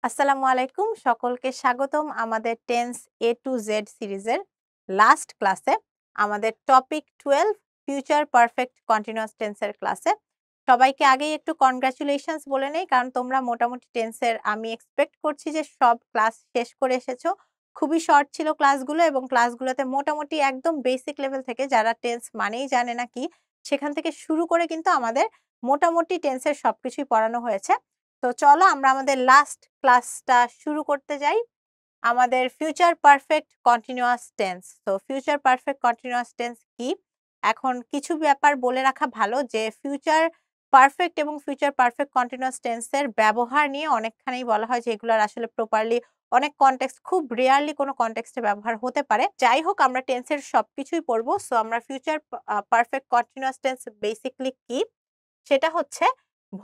আসসালামু আলাইকুম সকলকে স্বাগতম আমাদের টেন্স এ টু জেড সিরিজের লাস্ট ক্লাসে আমাদের টপিক 12 ফিউচার পারফেক্ট কন্টিনিউয়াস টেন্সের ক্লাসে সবাইকে আগেই একটু কনগ্রাচুলেশনস বলে নেই কারণ তোমরা মোটামুটি টেন্সের আমি এক্সপেক্ট করছি যে সব ক্লাস শেষ করে এসেছো খুবই শর্ট ছিল ক্লাসগুলো এবং ক্লাসগুলোতে মোটামুটি একদম বেসিক লেভেল থেকে যারা টেন্স মানেই জানে না কি সেখান থেকে শুরু করে কিন্তু আমাদের মোটামুটি টেন্সের সবকিছুই পড়ানো হয়েছে। তো চলো আমরা আমাদের লাস্ট ক্লাসটা শুরু করতে যাই। আমাদের ফিউচার পারফেক্ট কন্টিনিউয়াস টেন্স। তো ফিউচার পারফেক্ট কন্টিনিউয়াস টেন্স কি? এখন কিছু ব্যাপার বলে রাখা ভালো যে ফিউচার পারফেক্ট এবং ফিউচার পারফেক্ট কন্টিনিউয়াস টেন্সের ব্যবহার নিয়ে অনেকখানি বলা হয় যে এগুলোর আসলে প্রপারলি অনেক কনটেক্সট খুব রেয়ারলি কোনো কনটেক্সটে ব্যবহার হতে পারে। যাই হোক আমরা টেন্সের সবকিছুই পড়বো। সো আমরা future perfect continuous tense basically কি? সেটা হচ্ছে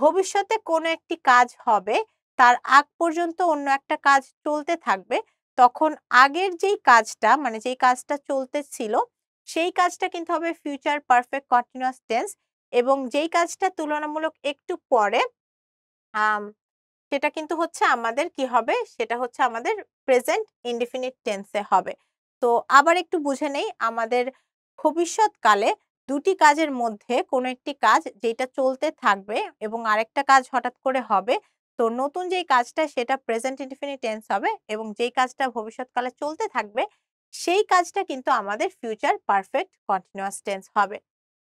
ভবিষ্যতে কোনো একটি কাজ হবে, তার আগ পর্যন্ত অন্য একটা কাজ চলতে থাকবে। তখন আগের যেই কাজটা মানে যেই কাজটা চলতেছিল, সেই কাজটা কিন্তু হবে ফিউচার পারফেক্ট কন্টিনিউয়াস টেন্স এবং যেই কাজটা তুলনামূলক একটু পরে আম সেটা কিন্তু হচ্ছে আমাদের কি হবে? সেটা হচ্ছে আমাদের প্রেজেন্ট ইনডিফিনিট টেন্সে হবে। তো আবার একটু বুঝে নেই আমাদের ভবিষ্যৎকালে ২ টি কাজের মধ্যে কোনো একটি কাজ যেটা চলতে থাকবে এবং আরেকটা কাজ হঠাৎ করে হবে। তো নতুন যেই কাজটা সেটা প্রেজেন্ট ইনডিফিনিট টেন্স হবে এবং যেই কাজটা ভবিষ্যৎকালে চলতে থাকবে সেই কাজটা কিন্তু আমাদের ফিউচার পারফেক্ট কন্টিনিউয়াস টেন্স হবে।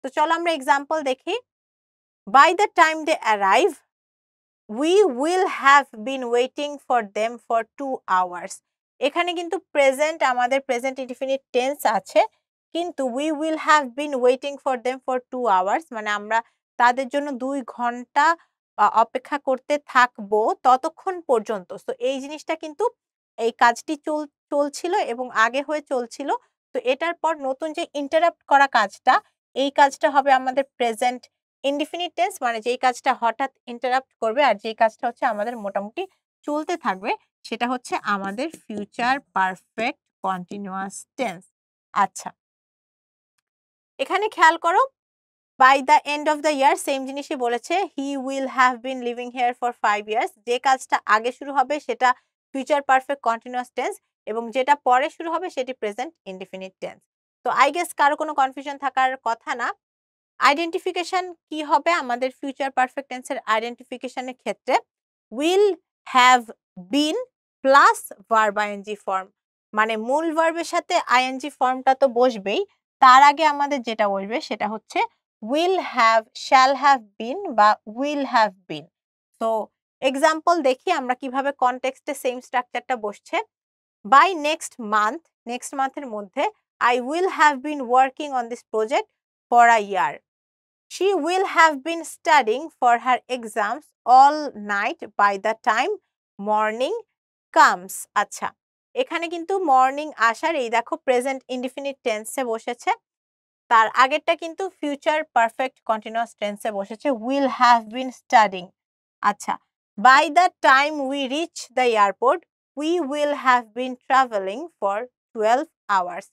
তো চলো আমরা এক্সাম্পল দেখি। By the time they arrive we will have been waiting for them for 2 hours. এখানে কিন্তু প্রেজেন্ট আমাদের প্রেজেন্ট ইনডিফিনিট টেন্স আছে। কিন্তু we will have been waiting for them for 2 hours মানে আমরা তাদের জন্য ২ ঘন্টা অপেক্ষা করতে থাকবো ততক্ষণ পর্যন্ত। সো এই জিনিসটা কিন্তু এই কাজটি চলছিল এবং আগে হয়ে চলছিল। তো এটার পর নতুন যে ইন্টারাপ্ট করা কাজটা, এই কাজটা হবে আমাদের প্রেজেন্ট ইনডিফিনিট টেন্স মানে যেই কাজটা হঠাৎ ইন্টারাপ্ট করবে আর যেই কাজটা হচ্ছে আমাদের মোটামুটি চলতে থাকবে সেটা হচ্ছে আমাদের ফিউচার পারফেক্ট কন্টিনিউয়াস টেন্স। আচ্ছা, এখানে খেয়াল করো by the end of the year same জিনিসই বলেছে he will have been living here for 5 years. যে কাজটা আগে শুরু হবে সেটা ফিউচার পারফেক্ট কন্টিনিউয়াস টেন্স এবং যেটা পরে শুরু হবে সেটি প্রেজেন্ট ইনডিফিনিট টেন্স। তো আই গেস কারো কোনো কনফিউশন থাকার কথা না। আইডেন্টিফিকেশন কি হবে আমাদের ফিউচার পারফেক্ট টেন্সের আইডেন্টিফিকেশনের ক্ষেত্রে will have been plus verb ING form মানে মূল ভার্বের সাথে আইএনজি ফর্মটা তো বসবেই, তার আগে আমাদের যেটা বসবে সেটা হচ্ছে will have, shall have been বা উইল হ্যাভ বিন। তো এক্সাম্পল দেখি আমরা কিভাবে কনটেক্সটে সেম স্ট্রাকচারটা বসছে। বাই নেক্সট মান্থের মধ্যে I will have been working on this project for a year. She will have been studying for her exams all night by the time morning comes. আচ্ছা, এখানে কিন্তু মর্নিং আসার এই দেখো প্রেজেন্ট ইনডিফিনিট টেন্সে বসেছে। তার আগেরটা কিন্তু ফিউচার পারফেক্ট কন্টিনিউয়াস টেন্সে বসেছে will have been studying। আচ্ছা, by the time we reach the airport we will have been traveling for 12 hours।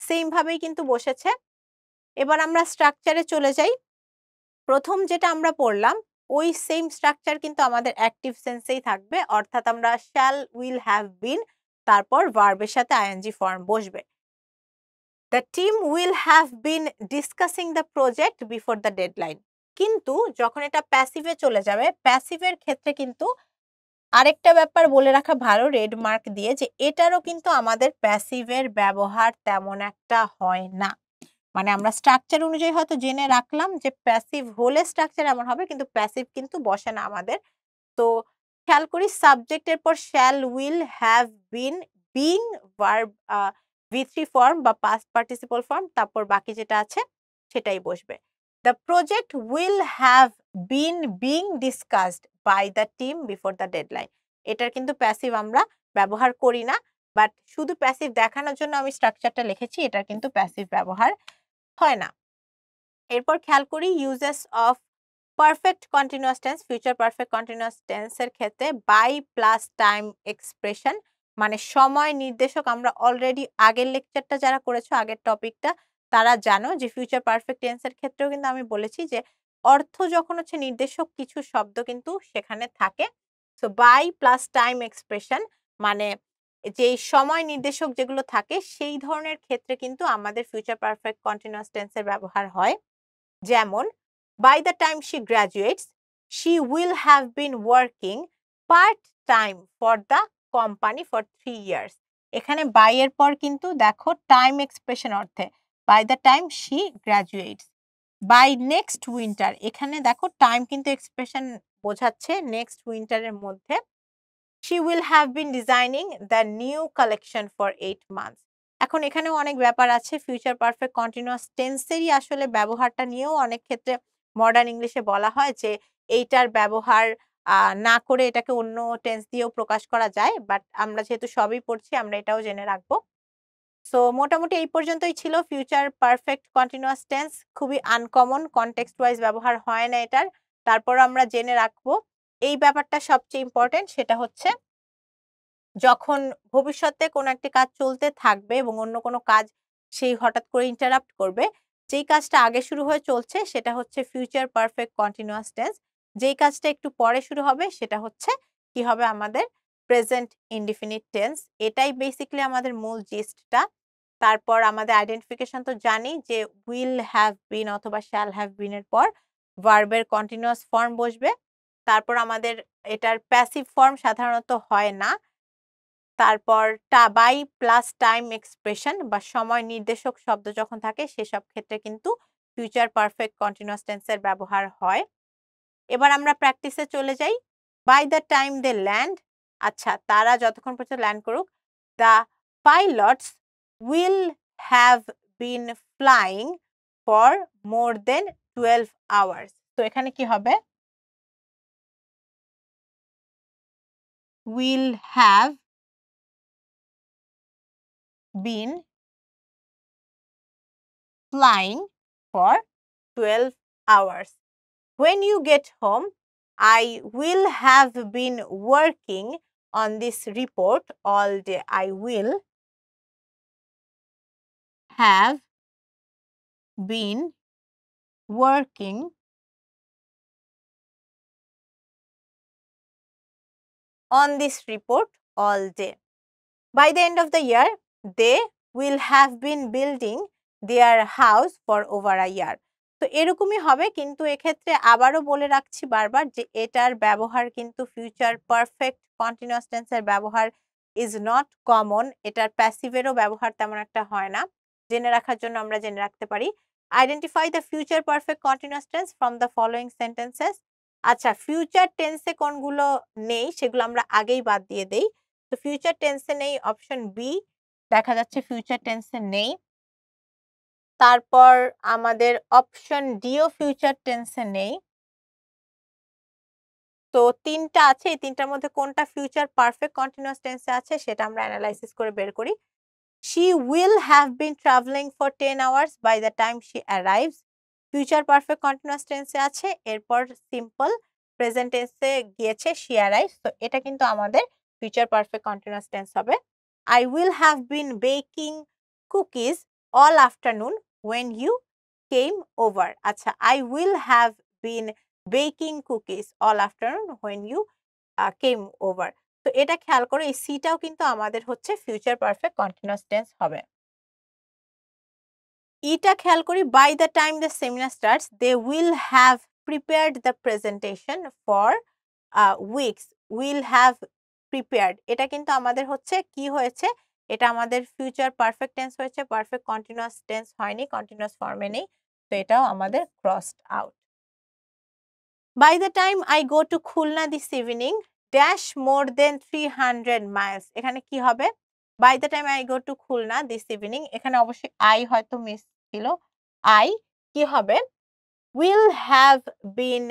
Same ভাবেই কিন্তু বসেছে। এবার আমরা স্ট্রাকচারে চলে যাই। প্রথম যেটা আমরা পড়লাম ওই সেম স্ট্রাকচার কিন্তু আমাদের অ্যাক্টিভ সেন্সেই থাকবে, অর্থাৎ আমরা শ্যাল উইল হ্যাভ বিন তারপর ভার্বের সাথে আইএনজি ফর্ম বসবে। The team will have bin discussing the project before the deadline. কিন্তু যখন এটা প্যাসিভে চলে যাবে, প্যাসিভের ক্ষেত্রে কিন্তু আরেকটা ব্যাপার বলে রাখা ভালো রেড মার্ক দিয়ে যে এটারও কিন্তু আমাদের প্যাসিভের ব্যবহার তেমন একটা হয় না। মানে আমরা স্ট্রাকচার অনুযায়ী হয়তো জেনে রাখলাম যে প্যাসিভ হলে স্ট্রাকচার এমন হবে কিন্তু প্যাসিভ কিন্তু বসে না আমাদের। তো খেয়াল করি সাবজেক্টের পর shall will have been being verb V3 form বা পাস্ট পার্টিসিপল ফর্ম তারপর বাকি যেটা আছে সেটাই বসবে। The project will have been being discussed by the team before the deadline. এটার কিন্তু প্যাসিভ আমরা ব্যবহার করি না, বাট শুধু প্যাসিভ দেখানোর জন্য আমি স্ট্রাকচারটা লিখেছি, এটার কিন্তু প্যাসিভ ব্যবহার হয় না। এরপর খেয়াল করি uses of perfect continuous tense future perfect continuous টেন্সের ক্ষেত্রে বাই প্লাস টাইম এক্সপ্রেশন মানে সময় নির্দেশক। আমরা অলরেডি আগের লেকচারটা যারা করেছো আগের টপিকটা তারা জানো যে ফিউচার পারফেক্ট টেন্সের ক্ষেত্রেও কিন্তু আমি বলেছি যে অর্থ যখন হচ্ছে নির্দেশক কিছু শব্দ কিন্তু সেখানে থাকে so by plus time expression মানে যে সময় নির্দেশক যেগুলো থাকে সেই ধরনের ক্ষেত্রে কিন্তু আমাদের ফিউচার পারফেক্ট কন্টিনিউয়াস টেন্সের ব্যবহার হয়। যেমন by the time she graduates she will have been working part time for the company for 3 years। এখানে by এর পর কিন্তু দেখো টাইম এক্সপ্রেশন অর্থে by the time she graduates। by next winter এখানে দেখো টাইম কিন্তু এক্সপ্রেশন বোঝাচ্ছে নেক্সট উইন্টারের মধ্যে। she will have been designing the new collection for 8 months। এখন এখানেও অনেক ব্যাপার আছে, ফিউচার পারফেক্ট কন্টিনিউয়াস টেন্সেরই আসলে ব্যবহারটা নিয়েও অনেক ক্ষেত্রে মডার্ন ইংলিশে বলা হয় যে এইটার ব্যবহার না করে এটাকে অন্য টেন্স দিয়েও প্রকাশ করা যায়, বাট আমরা যেহেতু সবই পড়ছি আমরা এটাও জেনে রাখবো। সো মোটামুটি এই পর্যন্তই ছিল ফিউচার পারফেক্ট কন্টিনিউয়াস টেন্স। খুবই আনকমন, কনটেক্সট ওয়াইজ ব্যবহার হয় না এটার, তারপর আমরা জেনে রাখবো। এই ব্যাপারটা সবচেয়ে ইম্পর্টেন্ট, সেটা হচ্ছে যখন ভবিষ্যতে কোনো একটি কাজ চলতে থাকবে এবং অন্য কোনো কাজ সেই হঠাৎ করে ইন্টারাপ্ট করবে, যেই কাজটা আগে শুরু হয়ে চলছে সেটা হচ্ছে ফিউচার পারফেক্ট কন্টিনিউয়াস টেন্স। যেই কাজটা একটু পরে শুরু হবে সেটা হচ্ছে কি হবে আমাদের প্রেজেন্ট ইনডিফিনিট টেন্স। এটাই বেসিক্যালি আমাদের মূল জিস্টটা। তারপর আমাদের আইডেন্টিফিকেশন তো জানি যে উইল হ্যাভ বিন অথবা শ্যাল হ্যাভ বিন এর পর ভার্বের কন্টিনিউয়াস ফর্ম বসবে। তারপর আমাদের এটার প্যাসিভ ফর্ম সাধারণত হয় না। তারপর বাই প্লাস টাইম এক্সপ্রেশন বা সময় নির্দেশক শব্দ যখন থাকে সেসব ক্ষেত্রে কিন্তু ফিউচার পারফেক্ট কন্টিনিউয়াস টেন্সের ব্যবহার হয়। এবার আমরা প্র্যাকটিসে চলে যাই। By the time they land, আচ্ছা তারা যতক্ষণ পর্যন্ত ল্যান্ড করুক, the pilots will have been flying for more than 12 hours. তো এখানে কি হবে? Will have been flying for 12 hours. When you get home, I will have been working on this report all day. I will have been working on this report all day. By the end of the year, they will have been building their house for over a year. তো এরকমই হবে, কিন্তু এক্ষেত্রে আবারও বলে রাখছি বারবার যে এটার ব্যবহার কিন্তু ফিউচার পারফেক্ট কন্টিনিউয়াস টেন্সের ব্যবহার ইজ নট কমন। এটার প্যাসিভেরও ব্যবহার তেমন একটা হয় না। জেনে রাখার জন্য আমরা জেনে রাখতে পারি। Identify the future perfect continuous tense from the following sentences. আচ্ছা, ফিউচার টেন্সে কোনগুলো নেই সেগুলো আমরা আগেই বাদ দিয়ে দেই। তো ফিউচার টেন্সে নেই অপশন বি, দেখা যাচ্ছে ফিউচার টেন্সে নেই। তারপর আমাদের অপশন ডিও ফিউচার টেন্সে নেই। তো তিনটা আছে, এই তিনটার মধ্যে কোনটা ফিউচার পারফেক্ট কন্টিনিউয়াস টেন্সে আছে সেটা আমরা অ্যানালাইসিস করে বের করি। She will have been traveling for 10 hours by the time she arrives. Future perfect continuous টেন্সে আছে, এরপর সিম্পল প্রেজেন্ট টেন্সে গিয়েছে she arrives। তো এটা কিন্তু আমাদের ফিউচার পারফেক্ট কন্টিনিউয়াস টেন্স হবে। I will have been baking cookies all afternoon when you came over। আচ্ছা, I will have been baking cookies all afternoon when you came over। তো এটা খেয়াল করো, এই সিটাও কিন্তু আমাদের হচ্ছে ফিউচার পারফেক্ট কন্টিনিউয়াস টেন্স হবে। ইটা খেয়াল করি, by the time the seminar starts they will have prepared the presentation for weeks. Will have prepared, এটা কিন্তু আমাদের হচ্ছে কি হয়েছে, এটা আমাদের ফিউচার পারফেক্ট টেন্স হয়েছে, পারফেক্ট কন্টিনিউয়াস টেন্স হয়নি, কন্টিনিউয়াস ফর্মে নেই। তো এটাও আমাদের crossed out. By the time I go to Khulna this evening, dash more than 300 miles। এখানে কি হবে? By the time I go to Khulna this evening, এখানে অবশ্যই I হয়তো মিস ছিল। I কি হবে? Will have been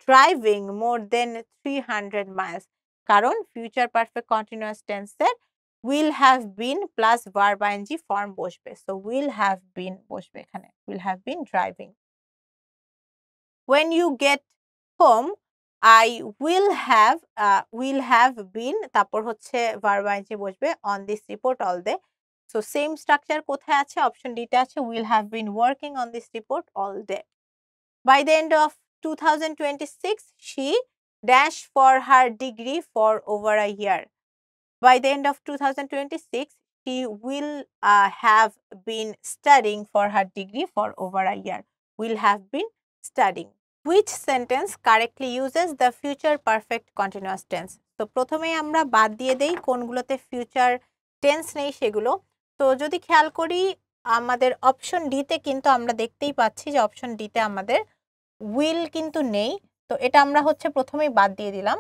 driving more than 300 miles। কারণ ফিউচার পারফেক্ট কন্টিনিউয়াস টেন্সের will have been plus verb ING form বসবে। সো will have been বসবে এখানে, will have been driving। When you get home, I will have been তারপর হচ্ছে verb ING বসবে on this report all day। So same structure কোথায় আছে? Option D তে আছে will have been working on this report all day। By the end of 2026, she dash for her degree for over a year. By the end of 2026, she will have been studying for her degree for over a year. Will have been studying. Which sentence correctly uses the future perfect continuous tense? তো প্রথমেই আমরা বাদ দিয়ে দেই কোনগুলোতে future tense নেই সেগুলো। তো যদি খেয়াল করি আমাদের অপশন ডি তে কিন্তু আমরা দেখতেই পাচ্ছি যে অপশন ডি তে আমাদের উইল কিন্তু নেই। তো এটা আমরা হচ্ছে প্রথমেই বাদ দিয়ে দিলাম।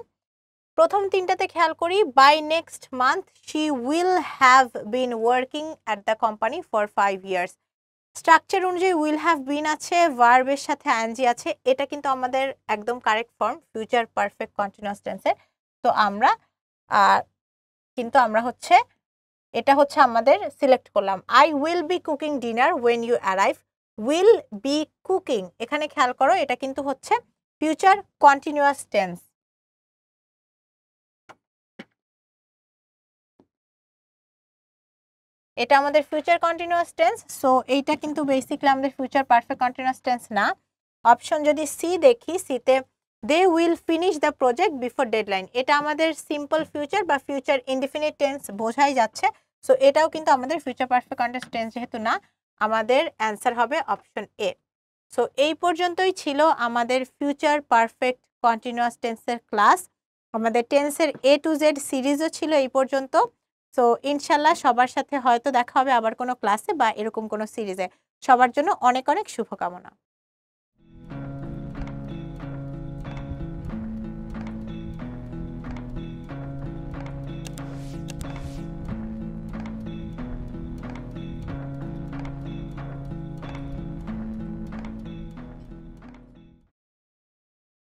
প্রথম তিনটাতে খেয়াল করি by next month she will have been working at the company for 5 years. Structure অনুযায়ী উইল হ্যাভ বিন আছে, ভার্বের সাথে আইএনজি আছে, এটা কিন্তু আমাদের একদম correct form future perfect continuous টেন্সের। তো আমরা হচ্ছে এটা হচ্ছে আমাদের সিলেক্ট করলাম। I will be cooking dinner when you arrive. Will be cooking, এখানে খেয়াল করো এটা কিন্তু হচ্ছে ফিউচার কন্টিনিউয়াস টেন্স। এটা আমাদের ফিউচার কন্টিনিউয়াস টেন্স। সো এইটা কিন্তু বেসিক্যালি আমাদের ফিউচার পারফেক্ট কন্টিনিউয়াস টেন্স না। অপশন যদি সি দেখি, সিতে they will finish the project before deadline, এটা আমাদের সিম্পল ফিউচার বা ফিউচার ইনডিফিনিট টেন্স বোঝাই যাচ্ছে। সো এটাও কিন্তু আমাদের ফিউচার পারফেক্ট কন্টিনিউয়াস টেন্স যেহেতু না, আমাদের অ্যান্সার হবে অপশন এ। সো এই পর্যন্তই ছিল আমাদের ফিউচার পারফেক্ট কন্টিনিউয়াস টেন্সের ক্লাস। আমাদের টেন্সের এ টু জেড সিরিজও ছিল এই পর্যন্ত। সো ইনশাল্লাহ সবার সাথে হয়তো দেখা হবে আবার কোনো ক্লাসে বা এরকম কোনো সিরিজে। সবার জন্য অনেক অনেক শুভকামনা।